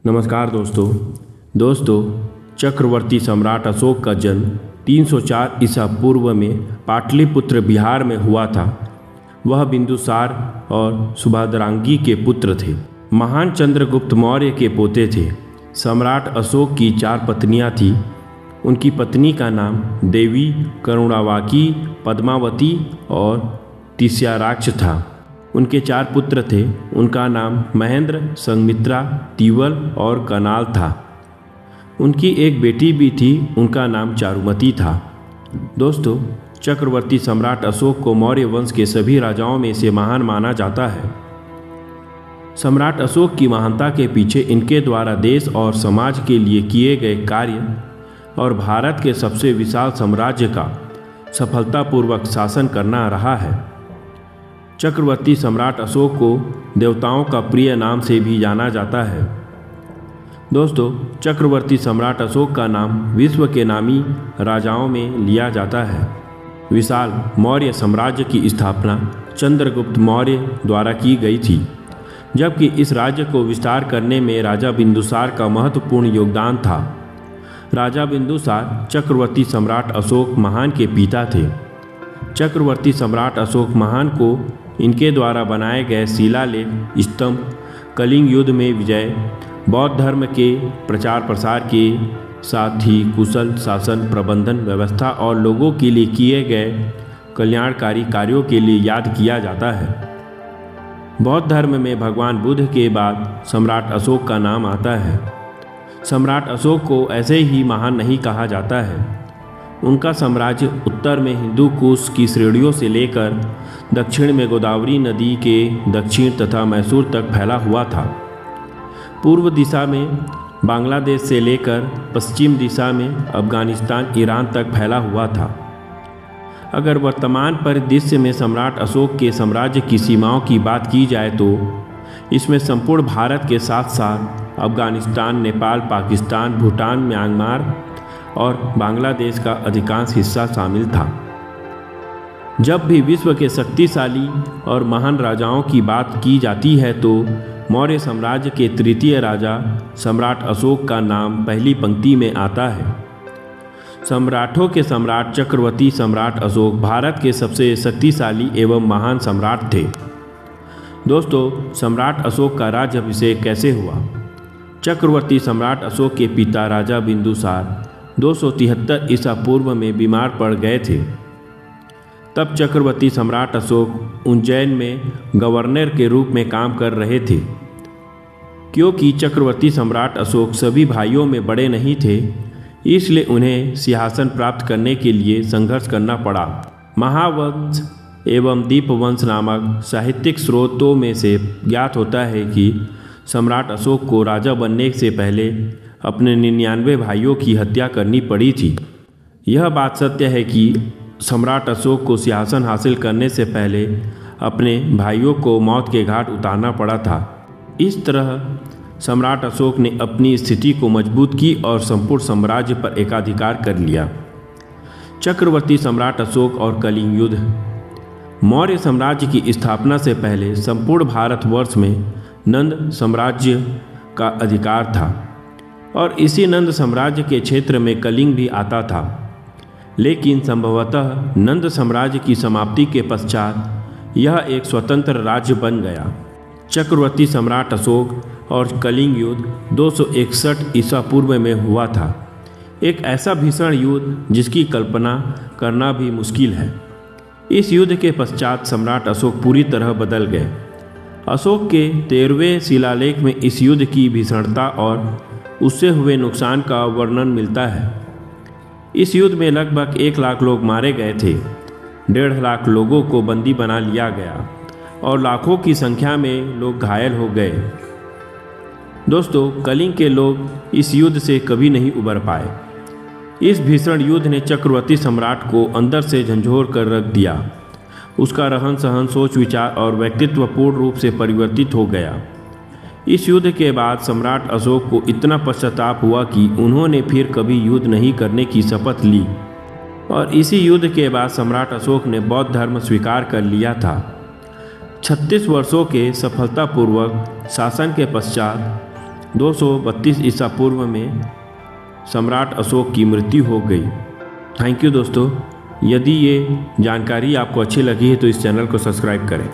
नमस्कार दोस्तों चक्रवर्ती सम्राट अशोक का जन्म 304 ईसा पूर्व में पाटलिपुत्र बिहार में हुआ था। वह बिंदुसार और सुभद्रांगी के पुत्र थे। महान चंद्रगुप्त मौर्य के पोते थे। सम्राट अशोक की 4 पत्नियां थीं। उनकी पत्नी का नाम देवी, करुणावाकी, पद्मावती और तिष्याराक्ष था। उनके 4 पुत्र थे। उनका नाम महेंद्र, संघमित्रा, तीवल और कनाल था। उनकी एक बेटी भी थी। उनका नाम चारुमती था। दोस्तों, चक्रवर्ती सम्राट अशोक को मौर्य वंश के सभी राजाओं में से महान माना जाता है। सम्राट अशोक की महानता के पीछे इनके द्वारा देश और समाज के लिए किए गए कार्य और भारत के सबसे विशाल साम्राज्य का सफलतापूर्वक शासन करना रहा है। चक्रवर्ती सम्राट अशोक को देवताओं का प्रिय नाम से भी जाना जाता है। दोस्तों, चक्रवर्ती सम्राट अशोक का नाम विश्व के नामी राजाओं में लिया जाता है। विशाल मौर्य साम्राज्य की स्थापना चंद्रगुप्त मौर्य द्वारा की गई थी, जबकि इस राज्य को विस्तार करने में राजा बिंदुसार का महत्वपूर्ण योगदान था। राजा बिंदुसार चक्रवर्ती सम्राट अशोक महान के पिता थे। चक्रवर्ती सम्राट अशोक महान को इनके द्वारा बनाए गए शिलालेख, स्तंभ, कलिंग युद्ध में विजय, बौद्ध धर्म के प्रचार प्रसार के साथ ही कुशल शासन, प्रबंधन व्यवस्था और लोगों के लिए किए गए कल्याणकारी कार्यों के लिए याद किया जाता है। बौद्ध धर्म में भगवान बुद्ध के बाद सम्राट अशोक का नाम आता है। सम्राट अशोक को ऐसे ही महान नहीं कहा जाता है। उनका साम्राज्य उत्तर में हिंदू कुश की श्रेणियों से लेकर दक्षिण में गोदावरी नदी के दक्षिण तथा मैसूर तक फैला हुआ था। पूर्व दिशा में बांग्लादेश से लेकर पश्चिम दिशा में अफगानिस्तान, ईरान तक फैला हुआ था। अगर वर्तमान परिदृश्य में सम्राट अशोक के साम्राज्य की सीमाओं की बात की जाए तो इसमें संपूर्ण भारत के साथ साथ अफगानिस्तान, नेपाल, पाकिस्तान, भूटान, म्यांमार और बांग्लादेश का अधिकांश हिस्सा शामिल था। जब भी विश्व के शक्तिशाली और महान राजाओं की बात की जाती है तो मौर्य साम्राज्य के तृतीय राजा सम्राट अशोक का नाम पहली पंक्ति में आता है। सम्राटों के सम्राट चक्रवर्ती सम्राट अशोक भारत के सबसे शक्तिशाली एवं महान सम्राट थे। दोस्तों, सम्राट अशोक का राज्याभिषेक कैसे हुआ? चक्रवर्ती सम्राट अशोक के पिता राजा बिंदुसार 273 ईसा पूर्व में बीमार पड़ गए थे। तब चक्रवर्ती सम्राट अशोक उज्जैन में गवर्नर के रूप में काम कर रहे थे। क्योंकि चक्रवर्ती सम्राट अशोक सभी भाइयों में बड़े नहीं थे, इसलिए उन्हें सिंहासन प्राप्त करने के लिए संघर्ष करना पड़ा। महावंश एवं दीपवंश नामक साहित्यिक स्रोतों में से ज्ञात होता है कि सम्राट अशोक को राजा बनने से पहले अपने 99 भाइयों की हत्या करनी पड़ी थी। यह बात सत्य है कि सम्राट अशोक को सिंहासन हासिल करने से पहले अपने भाइयों को मौत के घाट उतारना पड़ा था। इस तरह सम्राट अशोक ने अपनी स्थिति को मजबूत की और संपूर्ण साम्राज्य पर एकाधिकार कर लिया। चक्रवर्ती सम्राट अशोक और कलिंग युद्ध। मौर्य साम्राज्य की स्थापना से पहले संपूर्ण भारतवर्ष में नंद साम्राज्य का अधिकार था और इसी नंद साम्राज्य के क्षेत्र में कलिंग भी आता था। लेकिन संभवतः नंद साम्राज्य की समाप्ति के पश्चात यह एक स्वतंत्र राज्य बन गया। चक्रवर्ती सम्राट अशोक और कलिंग युद्ध 261 ईसा पूर्व में हुआ था। एक ऐसा भीषण युद्ध जिसकी कल्पना करना भी मुश्किल है। इस युद्ध के पश्चात सम्राट अशोक पूरी तरह बदल गए। अशोक के 13वें शिलालेख में इस युद्ध की भीषणता और उससे हुए नुकसान का वर्णन मिलता है। इस युद्ध में लगभग 1 लाख लोग मारे गए थे। 1.5 लाख लोगों को बंदी बना लिया गया और लाखों की संख्या में लोग घायल हो गए। दोस्तों, कलिंग के लोग इस युद्ध से कभी नहीं उबर पाए। इस भीषण युद्ध ने चक्रवर्ती सम्राट को अंदर से झंझोर कर रख दिया। उसका रहन सहन, सोच विचार और व्यक्तित्व पूर्ण रूप से परिवर्तित हो गया। इस युद्ध के बाद सम्राट अशोक को इतना पश्चाताप हुआ कि उन्होंने फिर कभी युद्ध नहीं करने की शपथ ली और इसी युद्ध के बाद सम्राट अशोक ने बौद्ध धर्म स्वीकार कर लिया था। 36 वर्षों के सफलतापूर्वक शासन के पश्चात 232 ईसा पूर्व में सम्राट अशोक की मृत्यु हो गई। थैंक यू दोस्तों। यदि ये जानकारी आपको अच्छी लगी है तो इस चैनल को सब्सक्राइब करें।